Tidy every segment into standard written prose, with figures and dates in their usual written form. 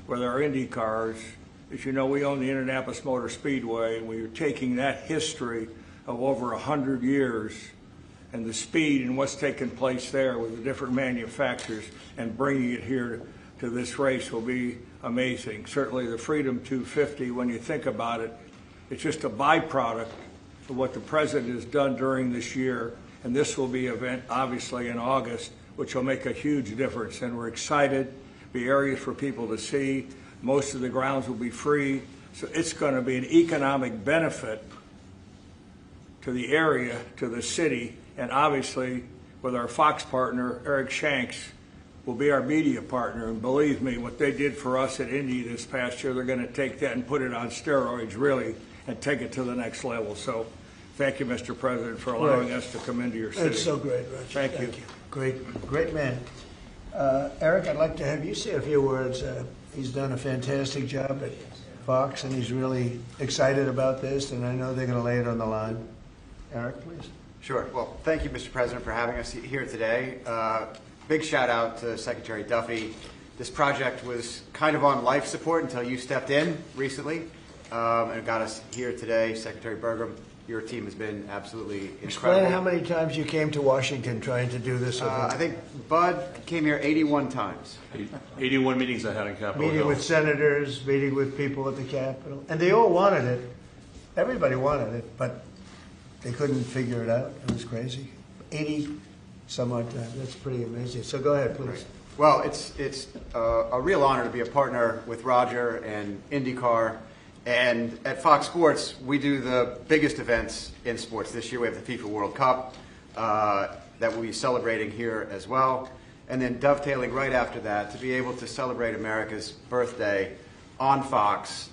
with our Indy cars. As you know, we own the Indianapolis Motor Speedway, and we are taking that history of over 100 years and the speed and what's taken place there with the different manufacturers and bringing it here to this race will be amazing. Certainly the Freedom 250, when you think about it, it's just a byproduct of what the President has done during this year, and this will be an event obviously in August, which will make a huge difference, and we're excited. Be areas for people to see. Most of the grounds will be free, so it's going to be an economic benefit to the area, to the city, and obviously with our Fox partner, Eric Shanks, will be our media partner. And believe me, what they did for us at Indy this past year, they're going to take that and put it on steroids, really, and take it to the next level. So thank you, Mr. President, for allowing us to come into your city. That's so great, Roger. Thank you. Great man. Eric, I'd like to have you say a few words. He's done a fantastic job at Fox, and he's really excited about this, and I know they're going to lay it on the line. Eric, please. Sure. Well, thank you, Mr. President, for having us here today. Big shout out to Secretary Duffy. This project was kind of on life support until you stepped in recently and got us here today. Secretary Burgum, your team has been absolutely incredible. Explain how many times you came to Washington trying to do this. I think Bud came here 81 times. 81 meetings I had in Capitol Hill. Meeting with senators, meeting with people at the Capitol, and they all wanted it. Everybody wanted it, but they couldn't figure it out. It was crazy. 80 some odd times. That's pretty amazing. So go ahead, please. Right. Well, it's a real honor to be a partner with Roger and IndyCar. And at Fox Sports, we do the biggest events in sports. This year we have the FIFA World Cup that we'll be celebrating here as well. And then dovetailing right after that, to be able to celebrate America's birthday on Fox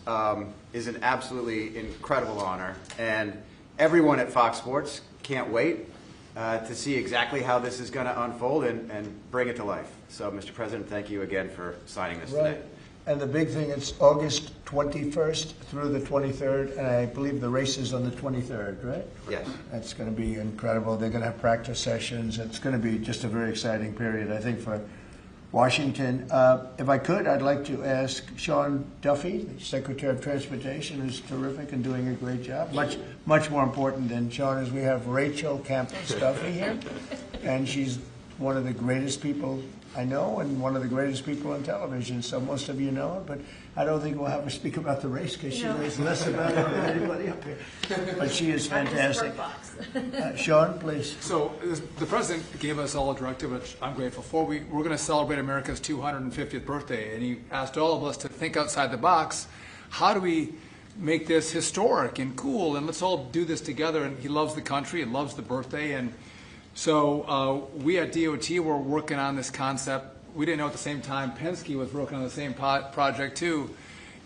is an absolutely incredible honor. And everyone at Fox Sports can't wait to see exactly how this is going to unfold and bring it to life. So, Mr. President, thank you again for signing this today. And the big thing, it's August 21st through the 23rd, and I believe the race is on the 23rd, right? Yes. That's going to be incredible. They're going to have practice sessions. It's going to be just a very exciting period, I think, for Washington. If I could, I'd like to ask Sean Duffy, the Secretary of Transportation, who's terrific and doing a great job. Much more important than Sean is we have Rachel Campos Duffy here, and she's one of the greatest people I know and one of the greatest people on television, so most of you know her, but I don't think we'll have her speak about the race because she knows less about it than anybody up here. But she is fantastic. Sean, please. So the President gave us all a directive, which I'm grateful for. We're going to celebrate America's 250th birthday, and he asked all of us to think outside the box. How do we make this historic and cool, and let's all do this together? And he loves the country and loves the birthday, and so we at DOT were working on this concept. We didn't know at the same time Penske was working on the same project too.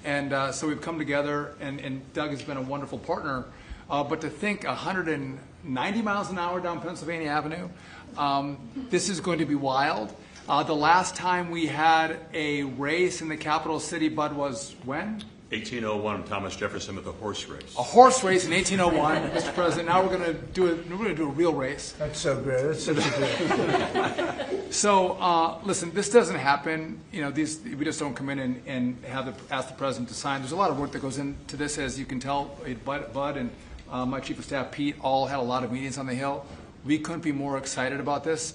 And so we've come together, and Doug has been a wonderful partner. But to think 190 miles an hour down Pennsylvania Avenue, this is going to be wild. The last time we had a race in the capital city, Bud, was when? 1801, Thomas Jefferson with a horse race. A horse race in 1801, Mr. President. Now we're going to do a real race. That's so great. That's such a great. So listen, this doesn't happen. You know, we just don't come in and ask the President to sign. There's a lot of work that goes into this, as you can tell. Bud and my Chief of Staff Pete all had a lot of meetings on the Hill. We couldn't be more excited about this.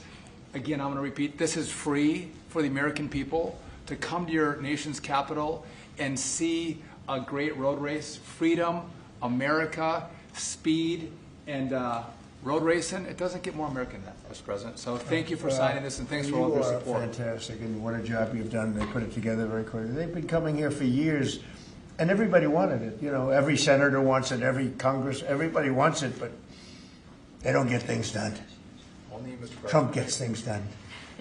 Again, I'm going to repeat: this is free for the American people to come to your nation's capital and see a great road race. Freedom, America, speed, and road racing. It doesn't get more American than that, Mr. President. So thank you for signing this, and thanks for all of your support. Fantastic, and what a job you've done. They put it together very quickly. They've been coming here for years, and everybody wanted it. You know, every senator wants it, every Congress, everybody wants it, but they don't get things done. Only Mr. President. Trump gets things done.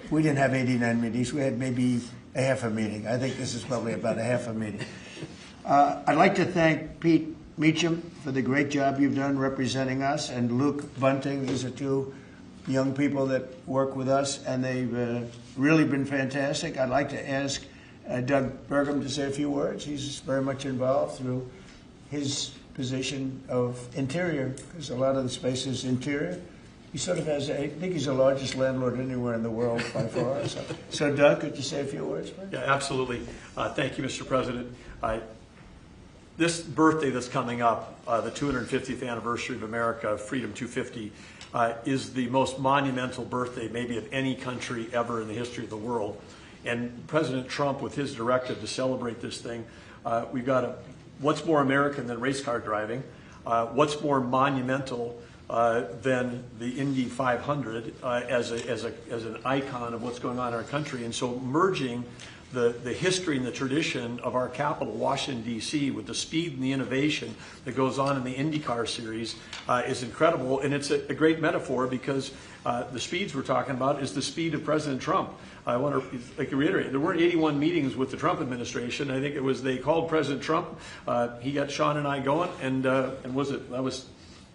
We didn't have 89 meetings. We had maybe a half a meeting. I think this is probably about a half a meeting. I'd like to thank Pete Meacham for the great job you've done representing us, and Luke Bunting. These are two young people that work with us, and they've really been fantastic. I'd like to ask Doug Burgum to say a few words. He's very much involved through his position of interior, because a lot of the space is interior. He sort of has, I think he's the largest landlord anywhere in the world by far. So Doug, could you say a few words, please? Yeah, absolutely. Thank you, Mr. President. This birthday that's coming up, the 250th anniversary of America, Freedom 250, is the most monumental birthday maybe of any country ever in the history of the world. And President Trump, with his directive to celebrate this thing, we've got what's more American than race car driving? What's more monumental than the Indy 500 as an icon of what's going on in our country? And so merging the history and the tradition of our capital, Washington, D.C., with the speed and the innovation that goes on in the IndyCar series is incredible. And it's a great metaphor because the speeds we're talking about is the speed of President Trump. I want to reiterate, there weren't 81 meetings with the Trump administration. I think it was they called President Trump. He got Sean and I going, and that was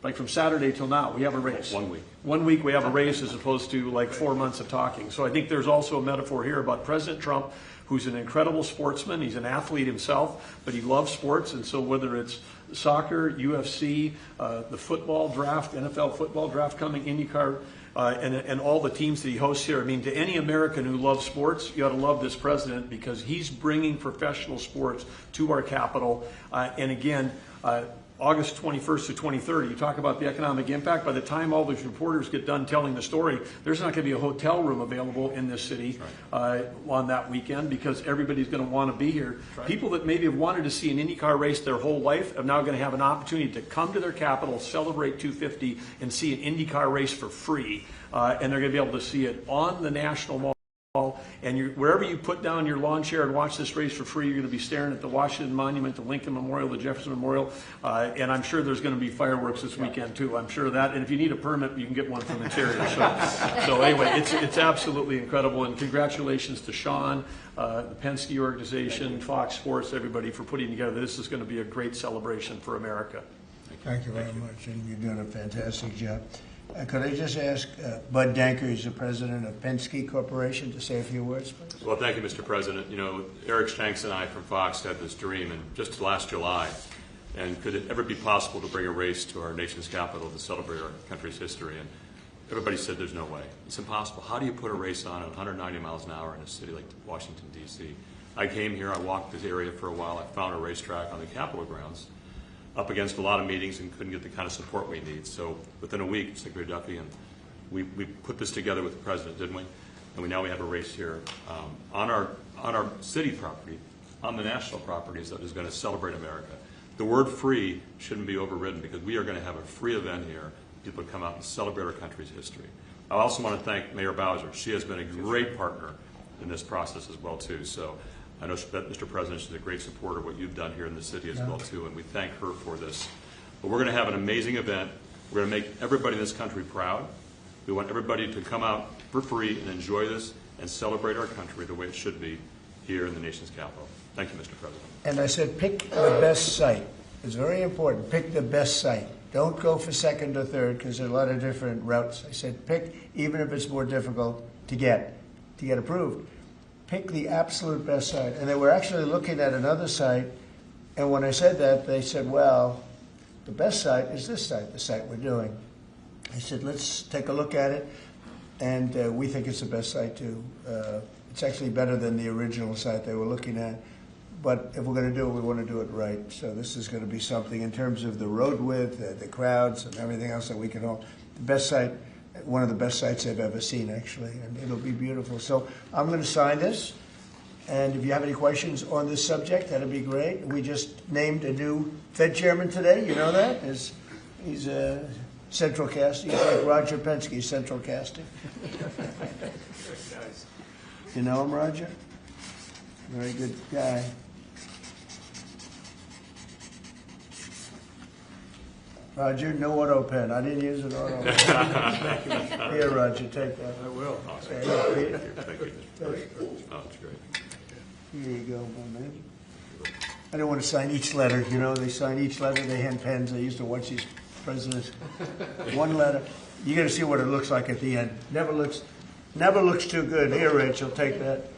like from Saturday till now, we have a race. 1 week. 1 week we have a race as opposed to like 4 months of talking. So I think there's also a metaphor here about President Trump, who's an incredible sportsman. He's an athlete himself, but he loves sports. And so whether it's soccer, UFC, the football draft, NFL football draft coming, IndyCar, and all the teams that he hosts here. I mean, to any American who loves sports, you ought to love this president because he's bringing professional sports to our capital. And again, August 21st to 23rd, you talk about the economic impact. By the time all these reporters get done telling the story, there's not going to be a hotel room available in this city on that weekend because everybody's going to want to be here. Right. People that maybe have wanted to see an IndyCar race their whole life are now going to have an opportunity to come to their capital, celebrate 250, and see an IndyCar race for free. And they're going to be able to see it on the National Mall. And wherever you put down your lawn chair and watch this race for free, you're going to be staring at the Washington Monument, the Lincoln Memorial, the Jefferson Memorial, and I'm sure there's going to be fireworks this weekend too. I'm sure of that. And if you need a permit, you can get one from Interior. So anyway, it's absolutely incredible. And congratulations to Sean, the Penske organization, Fox Sports, everybody for putting together. This is going to be a great celebration for America. Thank you very much, and you're doing a fantastic job. Could I just ask Bud Danker, who's the president of Penske Corporation, to say a few words, please? Well, thank you, Mr. President. You know, Eric Shanks and I from Fox had this dream, and just last July, and could it ever be possible to bring a race to our nation's capital to celebrate our country's history? And everybody said there's no way. It's impossible. How do you put a race on at 190 miles an hour in a city like Washington, D.C.? I came here, I walked this area for a while, I found a racetrack on the Capitol grounds, up against a lot of meetings and couldn't get the kind of support we need. So within a week, Secretary Duffy and we put this together with the president, didn't we? And now we have a race here on our city property, on the national properties that is going to celebrate America. The word free shouldn't be overridden because we are going to have a free event here. People come out and celebrate our country's history. I also want to thank Mayor Bowser. She has been a great partner in this process as well too. So I know, Mr. President, she's a great supporter of what you've done here in the city as well, too, and we thank her for this. But we're going to have an amazing event. We're going to make everybody in this country proud. We want everybody to come out for free and enjoy this and celebrate our country the way it should be here in the nation's capital. Thank you, Mr. President. And I said pick the best site. It's very important. Pick the best site. Don't go for second or third because there are a lot of different routes. I said pick, even if it's more difficult to get approved. Pick the absolute best site. And they were actually looking at another site, and when I said that, they said, well, the best site is this site, the site we're doing. I said, let's take a look at it, and we think it's the best site too. It's actually better than the original site they were looking at, but if we're going to do it, we want to do it right. So this is going to be something in terms of the road width, the crowds, and everything else that we can all, the best site, one of the best sites I've ever seen, actually, and it'll be beautiful. So I'm going to sign this, and if you have any questions on this subject, that'd be great. We just named a new Fed chairman today. You know that? He's a central casting. He's like Roger Penske, central casting. You know him, Roger? Very good guy. Roger, no auto pen. I didn't use an auto pen. Here, Roger, take that. I will. Awesome. Thank you. Thank you. Oh, that's great. Here you go, my man. I don't want to sign each letter. You know, they sign each letter. They hand pens. I used to watch these presidents. One letter. You got to see what it looks like at the end. Never looks too good. Here, Rachel, take that.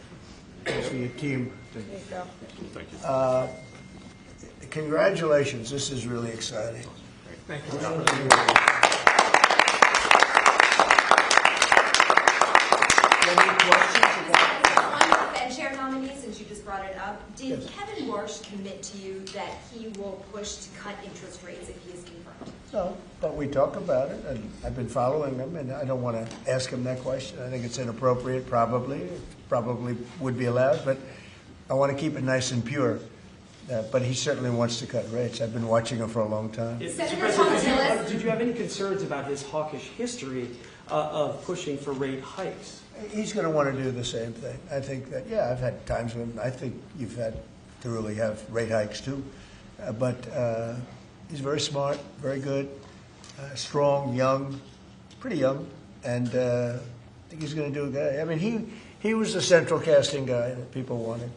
For your team. Thank you. Congratulations. This is really exciting. Thank you. Did Kevin Warsh commit to you that he will push to cut interest rates if he is confirmed? No, but we talk about it, and I've been following them, and I don't want to ask him that question. I think it's inappropriate, probably. It probably would be allowed, but I want to keep it nice and pure. But he certainly wants to cut rates. I've been watching him for a long time. Senator Thomas Tillis. Did you have any concerns about his hawkish history of pushing for rate hikes? He's going to want to do the same thing. I think that, yeah, I've had times when I think you've had to really have rate hikes too. But he's very smart, very good, strong, young, pretty young, and I think he's going to do a good. I mean, he was the central casting guy that people wanted.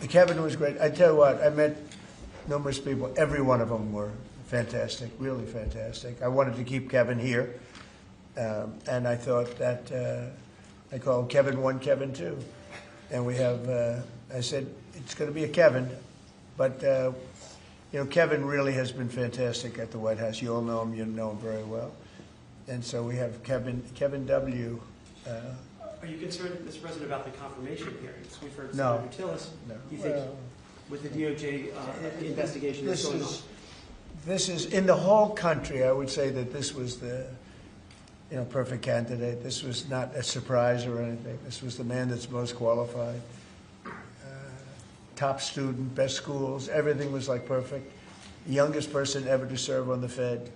Kevin was great. I tell you what, I met numerous people. Every one of them were fantastic, really fantastic. I wanted to keep Kevin here, and I thought that I called Kevin 1, Kevin 2. And we have, I said, it's going to be a Kevin, but Kevin really has been fantastic at the White House. You all know him, you know him very well. And so we have Kevin W. Are you concerned, Mr. President, about the confirmation hearings? We've heard No. Senator Tillis. No. You think with the DOJ investigation that's going on? This is, in the whole country, I would say that this was the perfect candidate. This was not a surprise or anything. This was the man that's most qualified. Top student, best schools, everything was like perfect. Youngest person ever to serve on the Fed.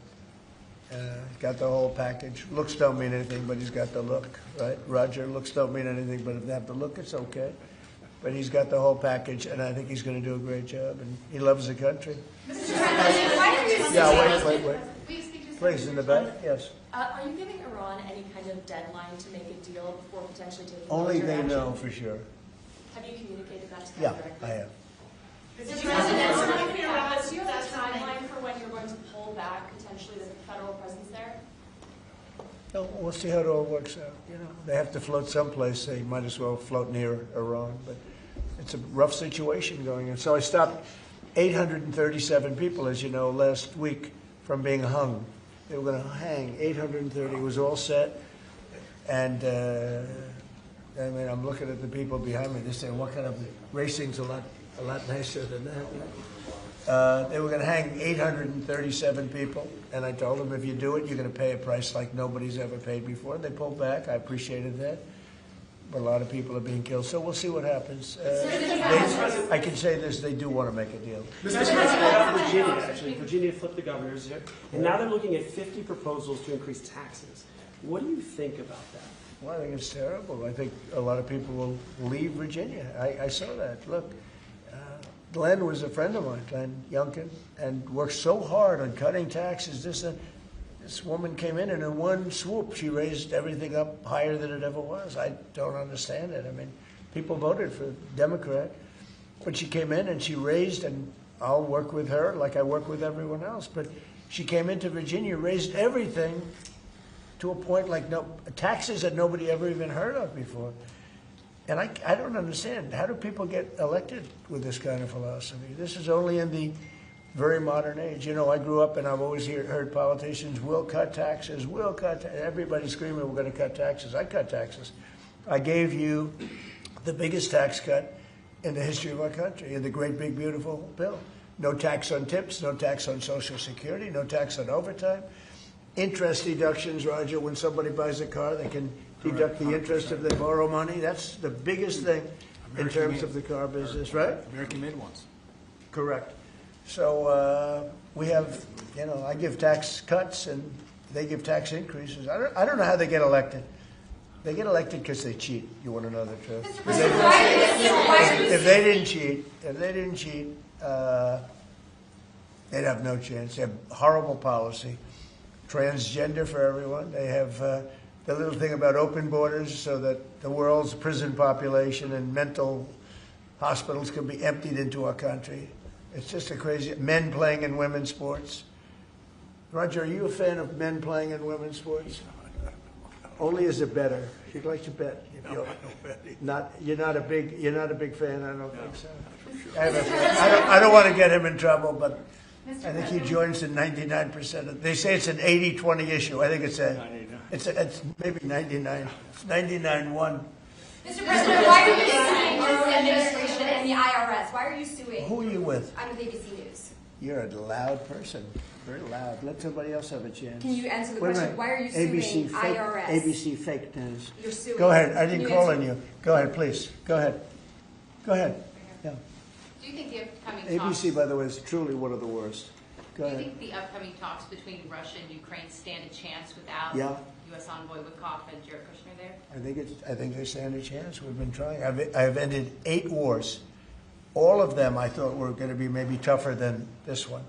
Got the whole package. Looks don't mean anything, but he's got the look, right? Roger, looks don't mean anything, but if they have the look, it's okay. But he's got the whole package, and I think he's going to do a great job, and he loves the country. Mr. President, why are you Yeah, wait. Speak to Please, in the back, yes. Are you giving Iran any kind of deadline to make a deal before potentially taking Only military they action? know for sure. Have you communicated that to them Yeah, directly? I have. Mr. President, do you have a timeline for when you're going to pull back potentially the federal presence there? No, we'll see how it all works out. They have to float someplace. They might as well float near Iran. But it's a rough situation going on. So I stopped 837 people, as you know, last week from being hung. They were going to hang 830. It was all set. And I mean, I'm looking at the people behind me. They say, "What kind of racing's a lot nicer than that?" They were going to hang 837 people, and I told them, if you do it, you're going to pay a price like nobody's ever paid before. They pulled back. I appreciated that. But a lot of people are being killed, so we'll see what happens. I can say this, they do want to make a deal. Mr. President, Virginia, actually. Virginia flipped the governors here, and now they're looking at 50 proposals to increase taxes. What do you think about that? Well, I think it's terrible. I think a lot of people will leave Virginia. I saw that. Look, Glenn was a friend of mine, Glenn Youngkin, and worked so hard on cutting taxes. This woman came in, and in one swoop, she raised everything up higher than it ever was. I don't understand it. I mean, people voted for Democrat, but she came in and she raised, and I'll work with her like I work with everyone else, but she came into Virginia, raised everything to a point like taxes that nobody ever even heard of before. And I don't understand. How do people get elected with this kind of philosophy? This is only in the very modern age. I grew up and I've always heard politicians will cut taxes, will cut. Everybody screaming, we're going to cut taxes. I cut taxes. I gave you the biggest tax cut in the history of our country in the great, big, beautiful bill. No tax on tips, no tax on Social Security, no tax on overtime. Interest deductions, Roger, when somebody buys a car, they can deduct the interest if they borrow money. That's the biggest thing in terms of the car business, right? American-made ones. Correct. So we have, I give tax cuts and they give tax increases. I don't know how they get elected. They get elected because they cheat. You want to know the truth? If they didn't cheat, they'd have no chance. They have horrible policy. Transgender for everyone. They have the little thing about open borders so that the world's prison population and mental hospitals can be emptied into our country. It's just a crazy... Men playing in women's sports. Roger, are you a fan of men playing in women's sports? Only as a bettor. You'd like to bet. You're not a big fan. I don't think so. I don't want to get him in trouble, but I think he joins in 99%. They say it's an 80-20 issue. I think it's maybe 99. It's 99-1. Mr. President, why are you saying this administration the IRS? Why are you suing? Who are you with? I'm with ABC News. You're a loud person, very loud. Let somebody else have a chance. Can you answer the Wait a question? minute. Why are you suing ABC fake, IRS? ABC fake news. You're suing. Go ahead. I Can didn't you call answer? on you. Go ahead, please. Go ahead. Go ahead. Yeah. Do you think the upcoming ABC, talks, by the way, is truly one of the worst. Go do you ahead. think the upcoming talks between Russia and Ukraine stand a chance without Yeah. U.S. envoy Witkoff and Jared Kushner there? I think they stand a chance. We've been trying. I've ended 8 wars. All of them I thought were going to be maybe tougher than this one.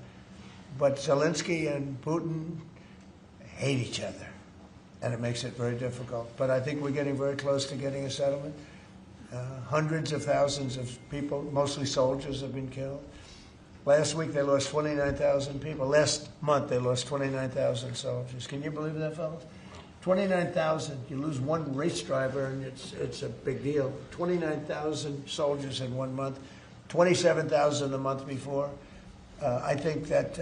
But Zelensky and Putin hate each other, and it makes it very difficult. But I think we're getting very close to getting a settlement. Hundreds of thousands of people, mostly soldiers, have been killed. Last week they lost 29,000 people. Last month they lost 29,000 soldiers. Can you believe that, fellas? 29,000. You lose one race driver, and it's a big deal. 29,000 soldiers in 1 month. 27,000 the month before. I think that,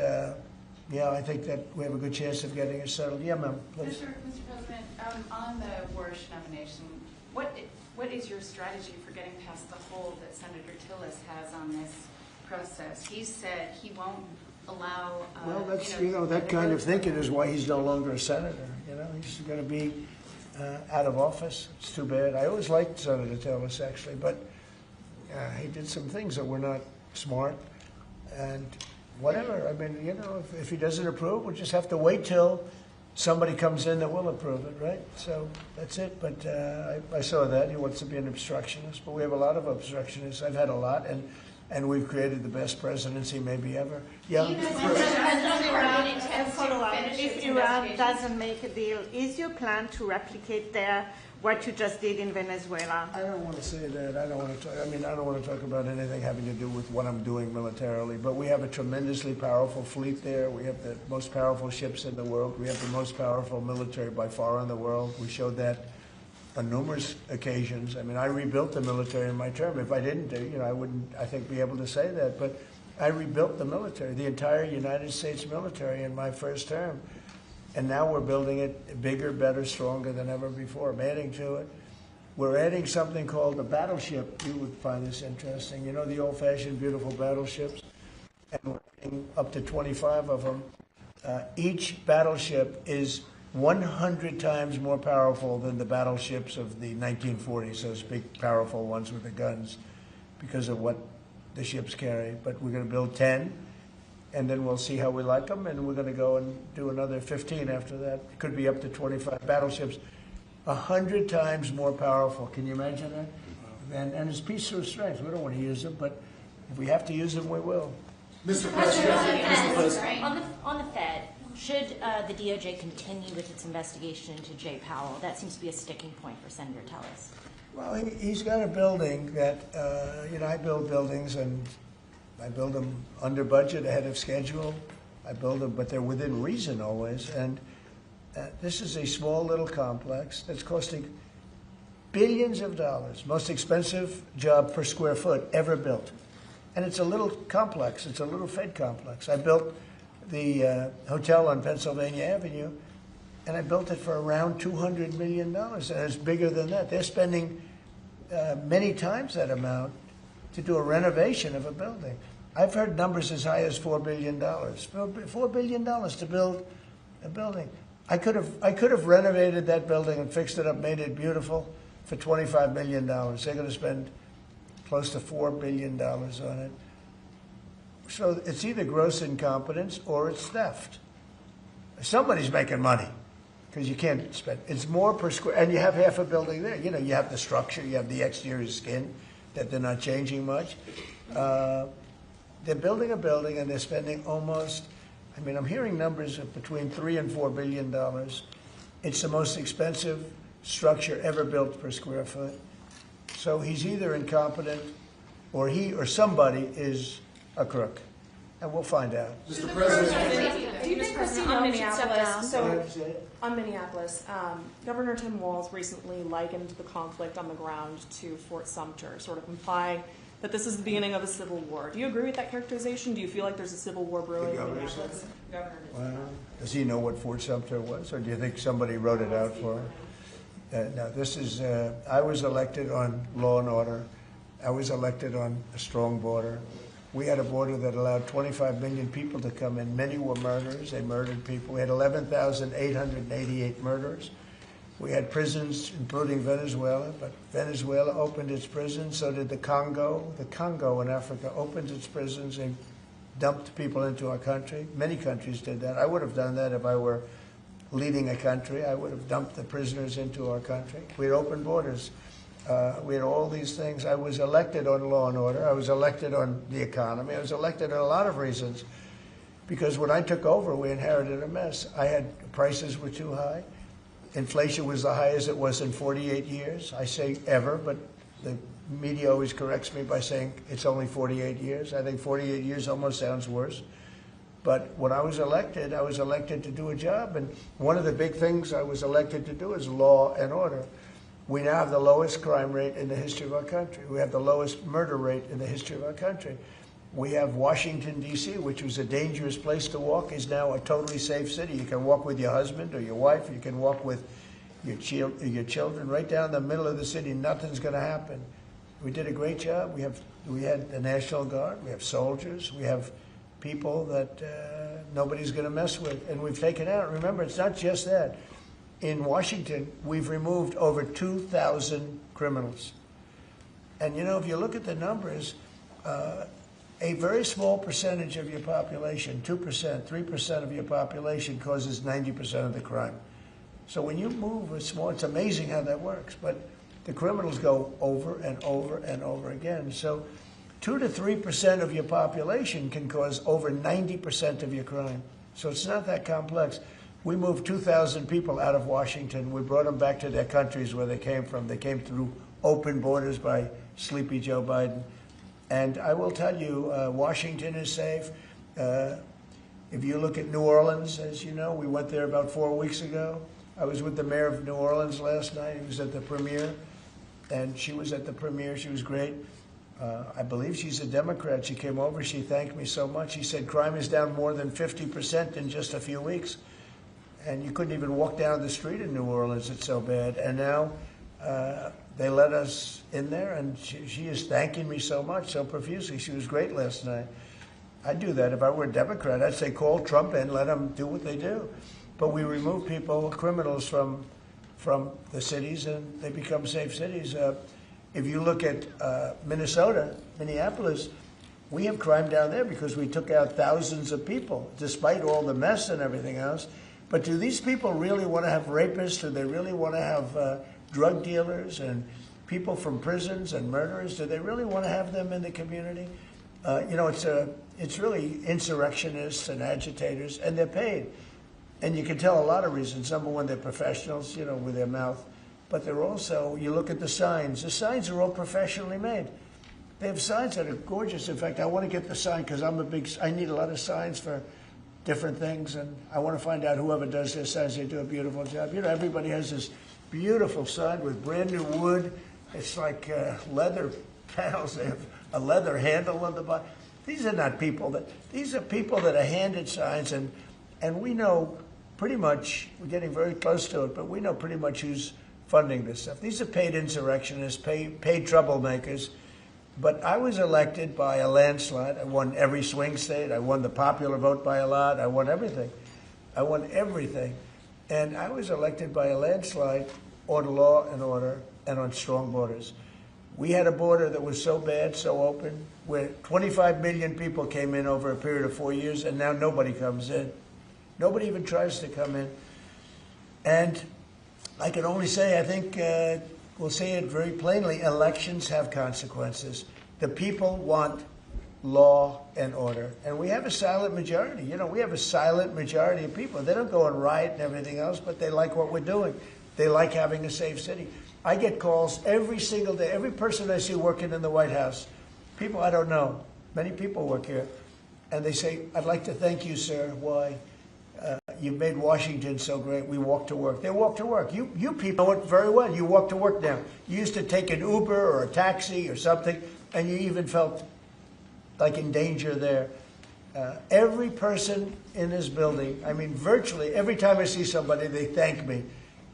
I think that we have a good chance of getting it settled. Yeah, ma'am, please. Mr. President, on the Warsh nomination, what is your strategy for getting past the hold that Senator Tillis has on this process? He said he won't allow. Well, that's that kind of thinking is why he's no longer a senator. He's going to be out of office. It's too bad. I always liked Senator Tillis actually, but he did some things that were not smart. And whatever. I mean, if he doesn't approve, we'll just have to wait till somebody comes in that will approve it, right? So that's it. But I saw that. He wants to be an obstructionist. But we have a lot of obstructionists. I've had a lot. And we've created the best presidency maybe ever. Yeah. If Iran doesn't make a deal, is your plan to replicate there what you just did in Venezuela? I don't want to say that. I don't want to talk. I don't want to talk about anything having to do with what I'm doing militarily. But we have a tremendously powerful fleet there. We have the most powerful ships in the world. We have the most powerful military by far in the world. We showed that on numerous occasions. I rebuilt the military in my term. If I didn't, I wouldn't, I think, be able to say that. But I rebuilt the military, the entire United States military in my first term. And now we're building it bigger, better, stronger than ever before. I'm adding to it. We're adding something called a battleship. You would find this interesting. The old-fashioned, beautiful battleships? And we're adding up to 25 of them. Each battleship is 100 times more powerful than the battleships of the 1940s, those big, powerful ones with the guns, because of what the ships carry. But we're going to build 10. And then we'll see how we like them, and we're going to go and do another 15 after that. It could be up to 25 battleships, 100 times more powerful. Can you imagine that? And it's peace through strength. We don't want to use them, but if we have to use them, we will. Mr. President, on the Fed, should the DOJ continue with its investigation into Jay Powell? That seems to be a sticking point for Senator Tillis. Well, he's got a building that, I build buildings, and I build them under budget, ahead of schedule. I build them, but they're within reason always. And this is a small little complex that's costing billions of dollars, most expensive job per square foot ever built. And it's a little complex. It's a little Fed complex. I built the hotel on Pennsylvania Avenue, and I built it for around $200 million. And it's bigger than that. They're spending many times that amount to do a renovation of a building. I've heard numbers as high as $4 billion. $4 billion to build a building. I could have renovated that building and fixed it up, made it beautiful for $25 million. They're going to spend close to $4 billion on it. So it's either gross incompetence or it's theft. Somebody's making money, because you can't spend. It's more per square, and you have half a building there. You have the structure, you have the exterior skin, that they're not changing much. They're building a building, and they're spending almost, I'm hearing numbers of between $3 and $4 billion. It's the most expensive structure ever built per square foot. So he's either incompetent, or he or somebody is a crook. And we'll find out. Mr. President, do you think Christine on Minneapolis? On Minneapolis, Governor Tim Walz recently likened the conflict on the ground to Fort Sumter, sort of implying that this is the beginning of a civil war. Do you agree with that characterization? Do you feel like there's a civil war brewing in Minneapolis? Well, does he know what Fort Sumter was, or do you think somebody wrote it out for him? No, this is, I was elected on law and order. I was elected on a strong border. We had a border that allowed 25 million people to come in. Many were murderers. They murdered people. We had 11,888 murderers. We had prisons, including Venezuela, but Venezuela opened its prisons. So did the Congo. The Congo in Africa opened its prisons and dumped people into our country. Many countries did that. I would have done that if I were leading a country. I would have dumped the prisoners into our country. We had open borders. We had all these things. I was elected on law and order. I was elected on the economy. I was elected on a lot of reasons. Because when I took over, we inherited a mess. Prices were too high. Inflation was the highest it was in 48 years. I say ever, but the media always corrects me by saying it's only 48 years. I think 48 years almost sounds worse. But when I was elected to do a job. And one of the big things I was elected to do is law and order. We now have the lowest crime rate in the history of our country. We have the lowest murder rate in the history of our country. We have Washington, D.C., which was a dangerous place to walk, is now a totally safe city. You can walk with your husband or your wife. You can walk with your children right down the middle of the city. Nothing's going to happen. We did a great job. We had the National Guard. We have soldiers. We have people that nobody's going to mess with. And we've taken out, remember, it's not just that. In Washington, we've removed over 2,000 criminals. And, you know, if you look at the numbers, a very small percentage of your population, 2%, 3% of your population causes 90% of the crime. So when you move a small, it's amazing how that works. But the criminals go over and over and over again. So 2 to 3% of your population can cause over 90% of your crime. So it's not that complex. We moved 2,000 people out of Washington. We brought them back to their countries where they came from. They came through open borders by Sleepy Joe Biden. And I will tell you, Washington is safe. If you look at New Orleans, as you know, we went there about 4 weeks ago. I was with the mayor of New Orleans last night. He was at the premiere, and she was at the premiere. She was great. I believe she's a Democrat. She came over. She thanked me so much. She said crime is down more than 50% in just a few weeks. And you couldn't even walk down the street in New Orleans. It's so bad. And now they let us in there, and she is thanking me so much, so profusely. She was great last night. I'd do that if I were a Democrat. I'd say call Trump in, let them do what they do. But we remove people, criminals, from the cities, and they become safe cities. If you look at Minnesota, Minneapolis, we have crime down there because we took out thousands of people, despite all the mess and everything else. But do these people really want to have rapists? Do they really want to have drug dealers and people from prisons and murderers? Do they really want to have them in the community? You know, it's really insurrectionists and agitators, and they're paid. And you can tell a lot of reasons. Number one, they're professionals, you know, with their mouth. But they're also, you look at the signs. The signs are all professionally made. They have signs that are gorgeous. In fact, I want to get the sign because I need a lot of signs for different things, and I want to find out whoever does their signs, they do a beautiful job. You know, everybody has this beautiful sign with brand new wood. It's like leather panels. They have a leather handle on the bottom. These are not people these are people that are handed signs, and we know pretty much, we're getting very close to it, but we know pretty much who's funding this stuff. These are paid insurrectionists, paid troublemakers. But I was elected by a landslide. I won every swing state. I won the popular vote by a lot. I won everything. I won everything. And I was elected by a landslide on law and order and on strong borders. We had a border that was so bad, so open, where 25 million people came in over a period of 4 years, and now nobody comes in. Nobody even tries to come in. And I can only say, I think, we'll say it very plainly, elections have consequences. The people want law and order. And we have a silent majority. You know, we have a silent majority of people. They don't go and riot and everything else, but they like what we're doing. They like having a safe city. I get calls every single day. Every person I see working in the White House, people I don't know, many people work here, and they say, I'd like to thank you, sir. Why? You've made Washington so great. We walk to work. They walk to work. You people know it very well. You walk to work now. You used to take an Uber or a taxi or something, and you even felt like in danger there. Every person in this building, I mean, virtually every time I see somebody, they thank me.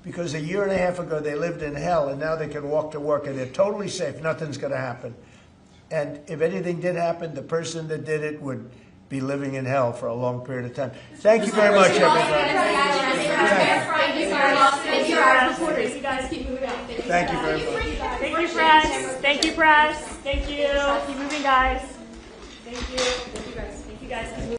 Because a year and a half ago, they lived in hell, and now they can walk to work, and they're totally safe. Nothing's going to happen. And if anything did happen, the person that did it would be living in hell for a long period of time. Thank you very much, everybody. Thank you, our reporters. You guys keep moving on. Thank you very much. Thank you, press. Thank you, press. Thank you. Keep moving, guys. Thank you. Thank you, guys. Thank you, guys.